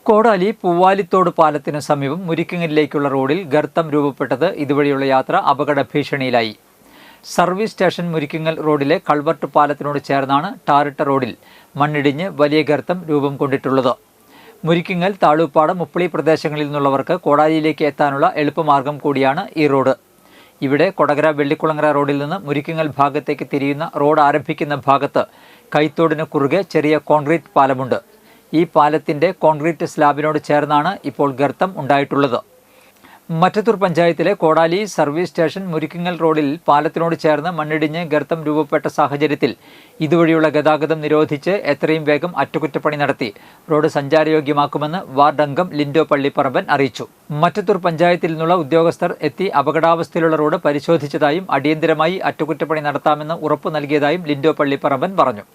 കോടാലി പൂവാലിത്തോട് പാലത്തിനു സമീപം മുരിക്കിങ്ങലിലേക്കുള്ള റോഡിൽ ഗർത്തം രൂപപ്പെട്ടത് ഇതുവഴിയുള്ള യാത്ര അപകട ഭീഷണിയിലായി. സർവീസ് സ്റ്റേഷൻ മുരിക്കിങ്ങൽ റോഡിലെ കൾവർട്ട് പാലത്തിനോട് ചേർന്നാണ് ടാറിട്ട റോഡിൽ മണ്ണിടിഞ്ഞ് വലിയ ഗർത്തം രൂപം കൊണ്ടിട്ടുള്ളത്. മുരിക്കിങ്ങൽ, താളൂപ്പാടം, മുപ്പളി പ്രദേശങ്ങളിൽ നിന്നുള്ളവർക്ക് കോടാലിയിലേക്ക് എത്താനുള്ള എളുപ്പമാർഗം കൂടിയാണ് ഈ റോഡ്. ഇവിടെ കൊടകര വെള്ളിക്കുളങ്ങര റോഡിൽ നിന്ന് മുരിക്കിങ്ങൽ ഭാഗത്തേക്ക് തിരിയുന്ന റോഡ് ആരംഭിക്കുന്ന ഭാഗത്ത് കൈത്തോടിന് കുറുകെ ചെറിയ കോൺക്രീറ്റ് പാലമുണ്ട്. ഈ പാലത്തിന്റെ കോൺക്രീറ്റ് സ്ലാബിനോട് ചേർന്നാണ് ഇപ്പോൾ ഗർത്തം ഉണ്ടായിട്ടുള്ളത്. മറ്റത്തൂർ പഞ്ചായത്തിലെ കോടാലി സർവീസ് സ്റ്റേഷൻ മുരിക്കിങ്ങൽ റോഡിൽ പാലത്തിനോട് ചേർന്ന് മണ്ണിടിഞ്ഞ് ഗർത്തം രൂപപ്പെട്ട സാഹചര്യത്തിൽ ഇതുവഴിയുള്ള ഗതാഗതം നിരോധിച്ച് എത്രയും വേഗം അറ്റകുറ്റപ്പണി നടത്തി റോഡ് സഞ്ചാരയോഗ്യമാക്കുമെന്ന് വാർഡ് അംഗം ലിൻഡോ പള്ളിപ്പറമ്പൻ അറിയിച്ചു. മറ്റത്തൂർ പഞ്ചായത്തിൽ നിന്നുള്ള ഉദ്യോഗസ്ഥർ എത്തി അപകടാവസ്ഥയിലുള്ള റോഡ് പരിശോധിച്ചതായും അടിയന്തരമായി അറ്റകുറ്റപ്പണി നടത്താമെന്ന് ഉറപ്പു നൽകിയതായും ലിൻഡോ പള്ളിപ്പറമ്പൻ പറഞ്ഞു.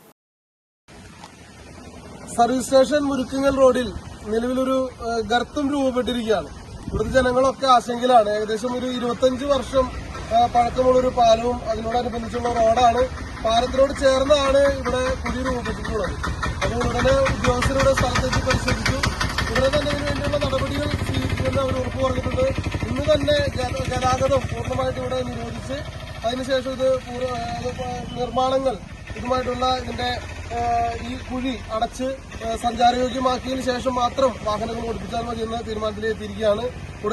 സർവീസ് സ്റ്റേഷൻ മുരിക്കിങ്ങൽ റോഡിൽ നിലവിലൊരു ഗർത്തം രൂപപ്പെട്ടിരിക്കുകയാണ്. ഇവിടുത്തെ ജനങ്ങളൊക്കെ ആശങ്കയിലാണ്. ഏകദേശം ഒരു 25 വർഷം പഴക്കമുള്ളൊരു പാലവും അതിനോടനുബന്ധിച്ചുള്ള റോഡാണ്. പാലത്തിനോട് ചേർന്നാണ് ഇവിടെ കുഴി രൂപപ്പെട്ടിട്ടുള്ളത്. അപ്പോൾ ഉടനെ ഉദ്യോഗസ്ഥരുടെ സ്ഥലത്തേക്ക് പരിശോധിച്ചു. ഉടനെ തന്നെ ഇതിനു വേണ്ടിയുള്ള നടപടികൾ സ്വീകരിക്കുമെന്ന് അവർ ഉറപ്പു പറഞ്ഞിട്ടുണ്ട്. ഇന്ന് തന്നെ ഗതാഗതം പൂർണ്ണമായിട്ട് ഇവിടെ നിരോധിച്ച് അതിനുശേഷം ഇത് നിർമ്മാണങ്ങൾ ഇതുമായിട്ടുള്ള ഇതിന്റെ ഈ കുഴി അടച്ച് സഞ്ചാരയോഗ്യമാക്കിയതിനു ശേഷം മാത്രം വാഹനങ്ങൾ ഓടിപ്പിച്ചാൽ മതി എന്ന തീരുമാനത്തിലെത്തിയിരിക്കുകയാണ്.